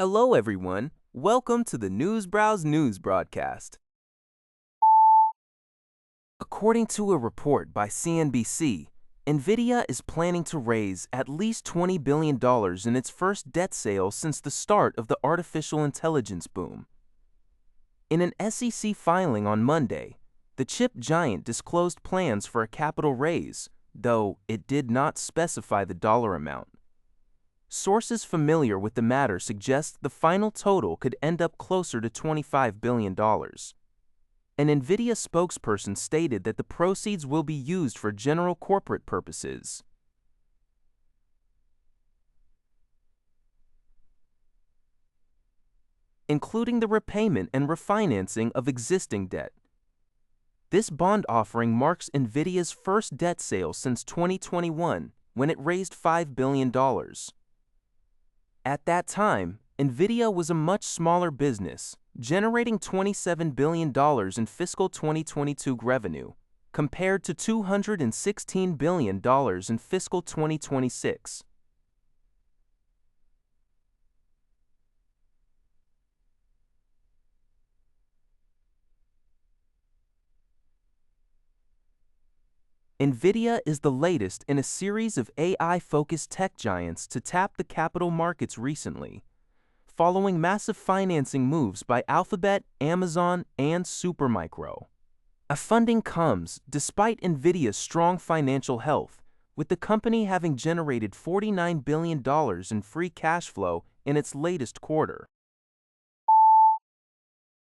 Hello, everyone. Welcome to the Newsbrowse News broadcast. According to a report by CNBC, Nvidia is planning to raise at least $20 billion in its first debt sale since the start of the artificial intelligence boom. In an SEC filing on Monday, the chip giant disclosed plans for a capital raise, though it did not specify the dollar amount. Sources familiar with the matter suggest the final total could end up closer to $25 billion. An Nvidia spokesperson stated that the proceeds will be used for general corporate purposes. Including the repayment and refinancing of existing debt. This bond offering marks Nvidia's first debt sale since 2021, when it raised $5 billion. At that time, Nvidia was a much smaller business, generating $27 billion in fiscal 2022 revenue, compared to $216 billion in fiscal 2026. Nvidia is the latest in a series of AI-focused tech giants to tap the capital markets recently, following massive financing moves by Alphabet, Amazon, and Supermicro. A funding comes despite Nvidia's strong financial health, with the company having generated $49 billion in free cash flow in its latest quarter.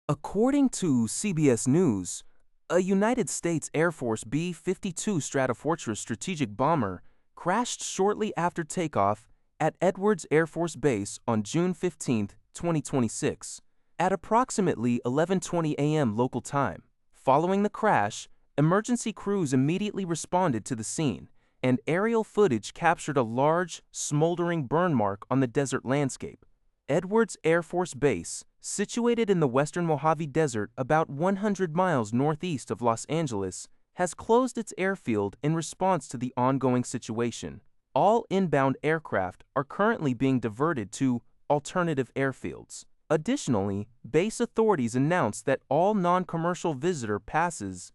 According to CBS News, a United States Air Force B-52 Stratofortress strategic bomber crashed shortly after takeoff at Edwards Air Force Base on June 15, 2026, at approximately 11:20 a.m. local time. Following the crash, emergency crews immediately responded to the scene, and aerial footage captured a large, smoldering burn mark on the desert landscape. Edwards Air Force Base, situated in the western Mojave Desert about 100 miles northeast of Los Angeles, has closed its airfield in response to the ongoing situation. All inbound aircraft are currently being diverted to alternative airfields. Additionally, base authorities announced that all non-commercial visitor passes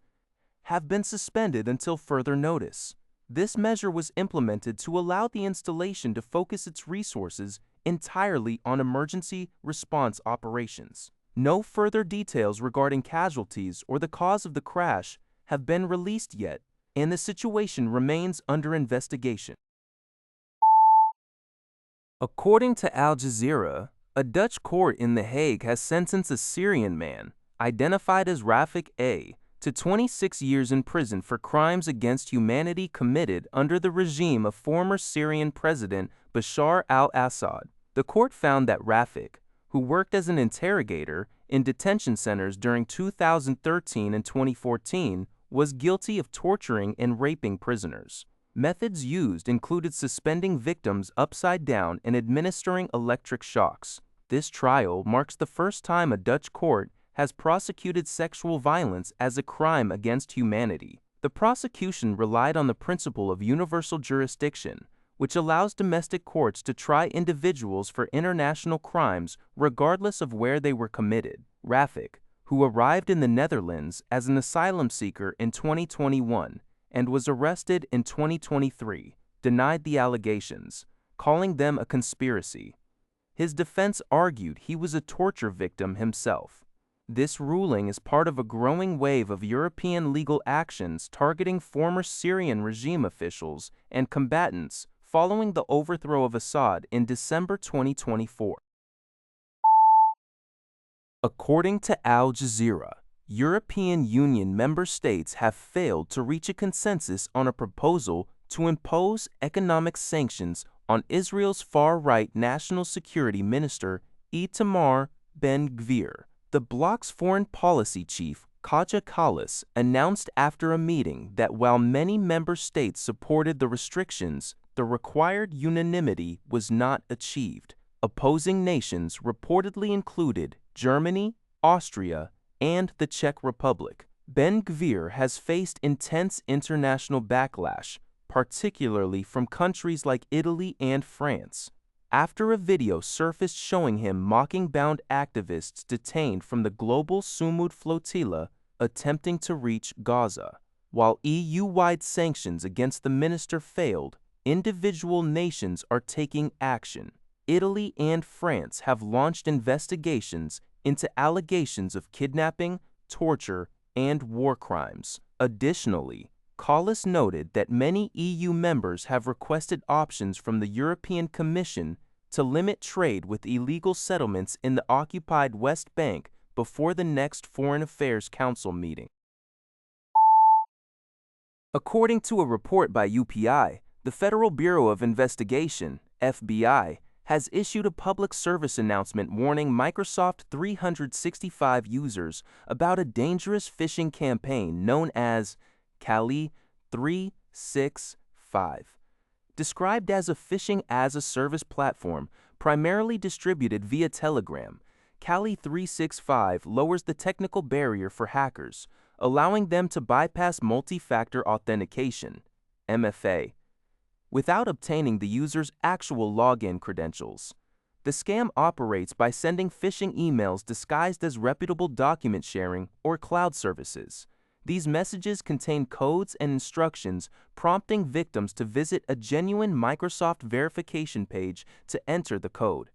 have been suspended until further notice. This measure was implemented to allow the installation to focus its resources entirely on emergency response operations. No further details regarding casualties or the cause of the crash have been released yet, and the situation remains under investigation. According to Al Jazeera, a Dutch court in The Hague has sentenced a Syrian man, identified as Rafik A., to 26 years in prison for crimes against humanity committed under the regime of former Syrian President Bashar al-Assad. The court found that Rafik, who worked as an interrogator in detention centers during 2013 and 2014, was guilty of torturing and raping prisoners. Methods used included suspending victims upside down and administering electric shocks. This trial marks the first time a Dutch court has prosecuted sexual violence as a crime against humanity. The prosecution relied on the principle of universal jurisdiction, which allows domestic courts to try individuals for international crimes regardless of where they were committed. Rafik, who arrived in the Netherlands as an asylum seeker in 2021 and was arrested in 2023, denied the allegations, calling them a conspiracy. His defense argued he was a torture victim himself. This ruling is part of a growing wave of European legal actions targeting former Syrian regime officials and combatants following the overthrow of Assad in December 2024. According to Al Jazeera, European Union member states have failed to reach a consensus on a proposal to impose economic sanctions on Israel's far-right National Security Minister Itamar Ben-Gvir. The bloc's foreign policy chief, Kaja Kallas, announced after a meeting that while many member states supported the restrictions, the required unanimity was not achieved. Opposing nations reportedly included Germany, Austria, and the Czech Republic. Ben-Gvir has faced intense international backlash, particularly from countries like Italy and France. after a video surfaced showing him mocking bound activists detained from the global Sumud flotilla attempting to reach Gaza. While EU-wide sanctions against the minister failed, individual nations are taking action. Italy and France have launched investigations into allegations of kidnapping, torture, and war crimes. Additionally, Collis noted that many EU members have requested options from the European Commission to limit trade with illegal settlements in the occupied West Bank before the next Foreign Affairs Council meeting. According to a report by UPI, the Federal Bureau of Investigation, FBI, has issued a public service announcement warning Microsoft 365 users about a dangerous phishing campaign known as Kali 365. Described as a phishing-as-a-service platform primarily distributed via Telegram, Kali 365 lowers the technical barrier for hackers, allowing them to bypass multi-factor authentication, MFA, without obtaining the user's actual login credentials. The scam operates by sending phishing emails disguised as reputable document sharing or cloud services. These messages contain codes and instructions prompting victims to visit a genuine Microsoft verification page to enter the code.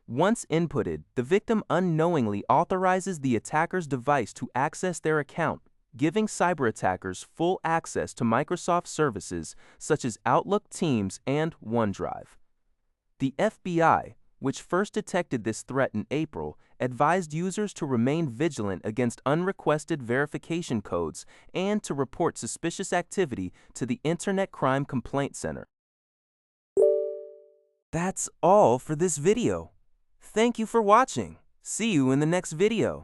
Once inputted, the victim unknowingly authorizes the attacker's device to access their account, giving cyber attackers full access to Microsoft services such as Outlook, Teams, and OneDrive. The FBI, which first detected this threat in April, advised users to remain vigilant against unrequested verification codes and to report suspicious activity to the Internet Crime Complaint Center. That's all for this video. Thank you for watching. See you in the next video.